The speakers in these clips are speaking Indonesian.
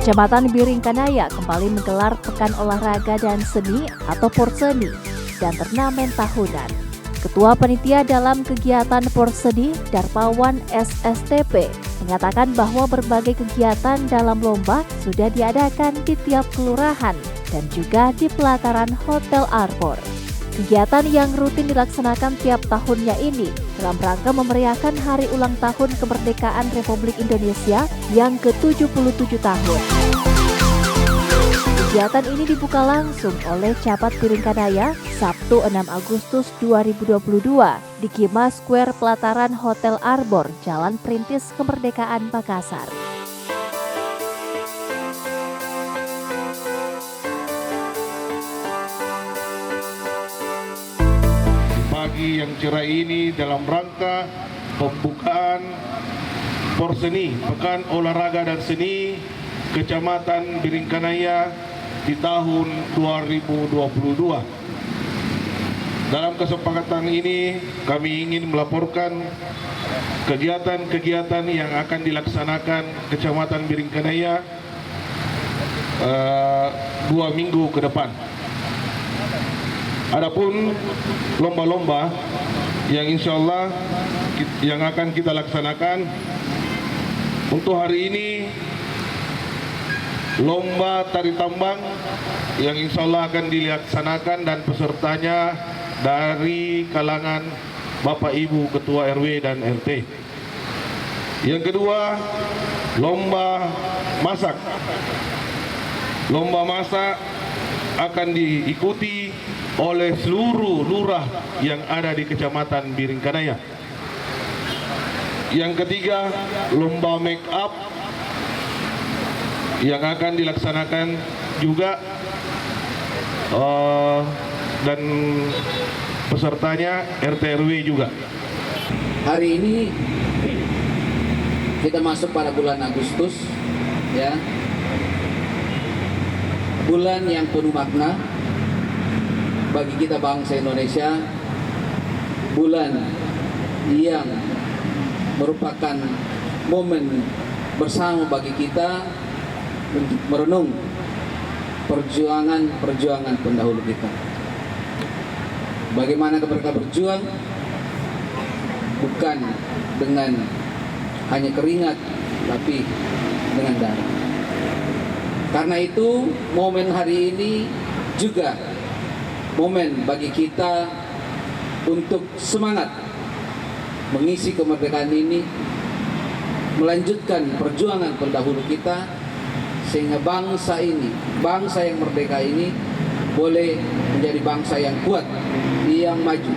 Kecamatan Biringkanaya kembali menggelar Pekan Olahraga dan Seni atau Porseni dan turnamen tahunan. Ketua Panitia dalam kegiatan Porseni, Darmawan SSTP, mengatakan bahwa berbagai kegiatan dalam lomba sudah diadakan di tiap kelurahan dan juga di pelataran Hotel Arbor. Kegiatan yang rutin dilaksanakan tiap tahunnya ini dalam rangka memeriahkan Hari Ulang Tahun Kemerdekaan Republik Indonesia yang ke-77 tahun. Kegiatan ini dibuka langsung oleh Camat Biringkanaya Sabtu 6 Agustus 2022 di Kima Square Pelataran Hotel Arbor, Jalan Perintis Kemerdekaan Makassar. Pagi yang cerah ini dalam rangka pembukaan Porseni, Pekan Olahraga dan Seni Kecamatan Biringkanaya di tahun 2022. Dalam kesempatan ini kami ingin melaporkan kegiatan-kegiatan yang akan dilaksanakan Kecamatan Biringkanaya 2 minggu ke depan. Adapun lomba-lomba yang insya Allah yang akan kita laksanakan untuk hari ini, lomba tari tambang yang insya Allah akan dilaksanakan dan pesertanya dari kalangan Bapak Ibu Ketua RW dan RT. Yang kedua, lomba masak. Lomba masak akan diikuti oleh seluruh lurah yang ada di Kecamatan Biringkanaya. Yang ketiga, lomba make up yang akan dilaksanakan juga dan pesertanya RT RW juga. Hari ini kita masuk pada bulan Agustus, ya, bulan yang penuh makna bagi kita bangsa Indonesia, bulan yang merupakan momen bersama bagi kita untuk merenung perjuangan pendahulu kita. Bagaimana mereka berjuang bukan dengan hanya keringat, tapi dengan darah. Karena itu momen hari ini juga momen bagi kita untuk semangat mengisi kemerdekaan ini, melanjutkan perjuangan pendahulu kita, sehingga bangsa ini, bangsa yang merdeka ini boleh menjadi bangsa yang kuat, yang maju.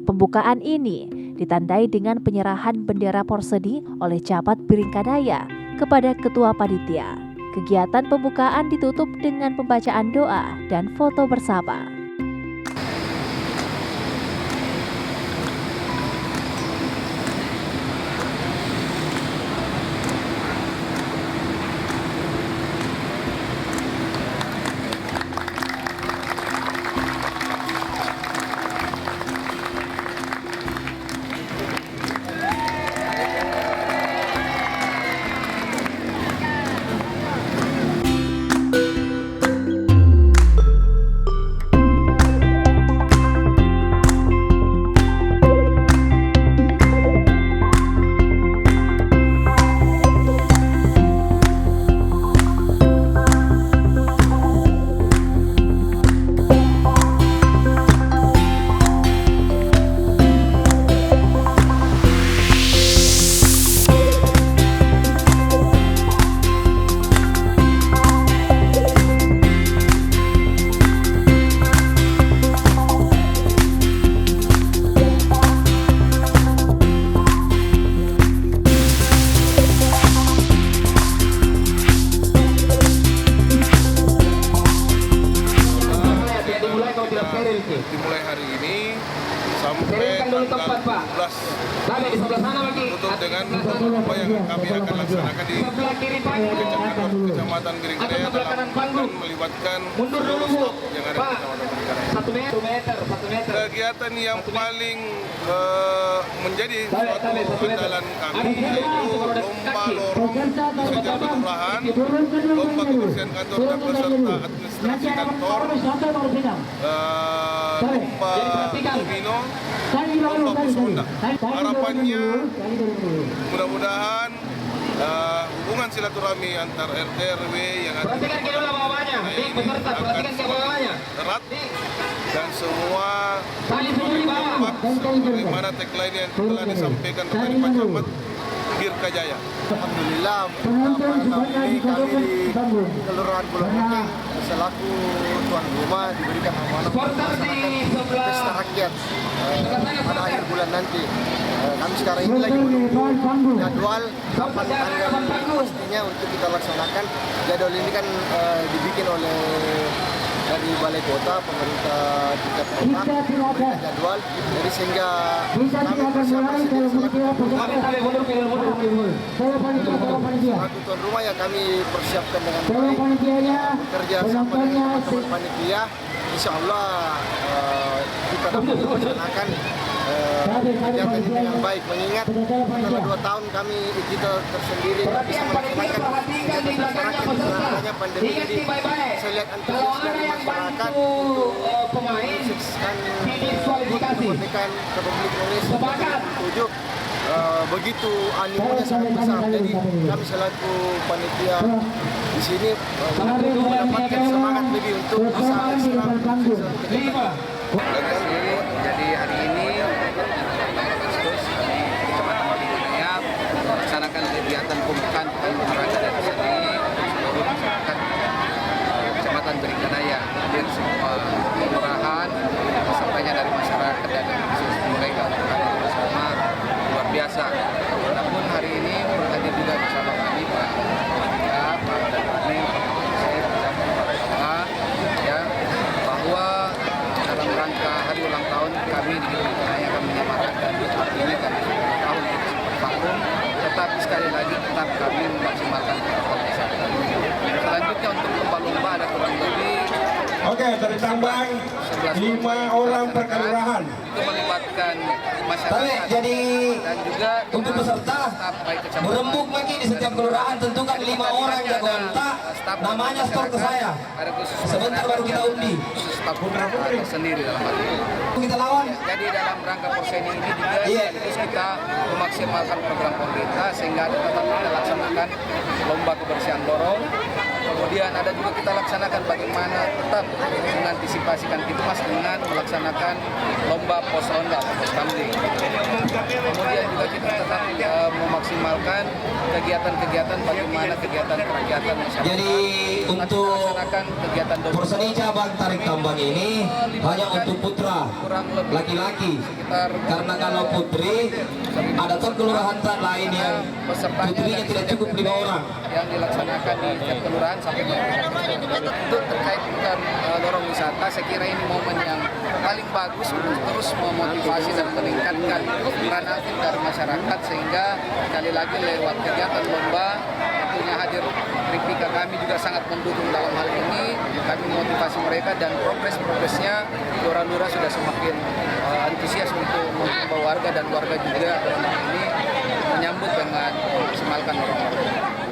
Pembukaan ini ditandai dengan penyerahan bendera Porseni oleh Camat Biringkanaya kepada Ketua Panitia. Kegiatan pembukaan ditutup dengan pembacaan doa dan foto bersama. Dimulai hari ini sampai tanggal 17 tutup dengan apa yang kami akan laksanakan di Kecamatan Biringkanaya dalam melibatkan seluruh staf yang ada di Kecamatan Biringkanaya. 1 meter. kegiatan yang paling menjadi suatu andalan kami yaitu lomba lorong di setiap kelurahan, lomba kebersihan kantor dan peserta administrasi kantor, lomba domino, lomba pos ronda. Harapannya mudah-mudahan hubungan silaturahmi antar RT RW yang ada di akan erat dan semua kompak sebagaimana tagline yang telah disampaikan oleh Pak Camat Girka Jaya. Alhamdulillah, kami di Kelurahan Pulau Kuning selaku tuan rumah diberikan amanah melaksanakan pesta rakyat pada akhir bulan nanti. Kami sekarang ini lagi menunggu jadwal kapan tanggal pastinya untuk kita laksanakan. Jadwal ini kan dibikin oleh dari Balai Kota, pemerintah tingkat kota, memberikan jadwal. Jadi sehingga kami persiapan sendiri selaku tuan rumah ya kami persiapkan dengan baik, bekerja sama dengan teman panitia. Insya Allah kita dapat melaksanakan kegiatan ini dengan baik, mengingat setelah 2 tahun kita tersendiri bisa melaksanakan kegiatan masyarakat karena adanya pandemi ini. Saya lihat antusias dari masyarakat untuk mensukseskan kemerdekaan Republik Indonesia 7 begitu animonya sangat besar. Jadi kami selaku panitia di sini mendapatkan semangat lebih untuk bisa ekstra. Jadi hari ini Agustus Kecamatan Bidunaya melaksanakan kegiatan pembukaan pekan olahraga dari sini seluruh masyarakat Kecamatan Bidunaya, hadir semua kelurahan, pesertanya dari masyarakat dan dari bisnis mereka bersama luar biasa. Namun hari ini berhadir juga bersama kami Pak Dani, saya bersama Pak Kepala, ya, bahwa dalam rangka hari ulang tahun kami di Bidunaya kami menyemarakan ini kami tahun kita seperti vakum, tetapi sekali lagi tetap kami memaksimalkan protokol kesehatan. Selanjutnya untuk lomba-lomba ada kurang lebih bertambah 5 orang per kelurahan. Itu melibatkan masyarakat Jadi dan juga untuk peserta berembuk lagi di setiap kelurahan tentukan 5 orang jago kontak, namanya store ke saya. Ada khusus Sebentar baru kita undi. staf tersendiri dalam hal ini. Kita lawan. Jadi dalam rangka Porseni ini juga sekaligus kita memaksimalkan program pemerintah sehingga tetap kita laksanakan lomba kebersihan lorong. Kemudian ada juga kita laksanakan bagaimana tetap mengantisipasi Kamtipmas dengan melaksanakan lomba pos ronda, pos kamling. Kemudian juga kita tetap memaksimalkan kegiatan-kegiatan bagaimana kegiatan kerakyatan masyarakat. Jadi untuk melaksanakan kegiatan Porseni cabang tarik tambang ini hanya untuk putra laki-laki. Karena kalau putri ada tuh kelurahan lain yang putrinya tidak cukup 5 orang. Yang dilaksanakan di setiap kelurahan sampai untuk terkait dengan lorong wisata, saya kira ini momen yang paling bagus untuk terus memotivasi dan meningkatkan peran aktif dari masyarakat sehingga sekali lagi lewat kegiatan lomba tentunya hadir Ripika kami juga sangat mendukung dalam hal ini. Kami memotivasi mereka dan progresnya lurah-lurah sudah semakin antusias untuk membawa warga dan warga juga dalam hal ini menyambut dengan memaksimalkan lorong-lorong.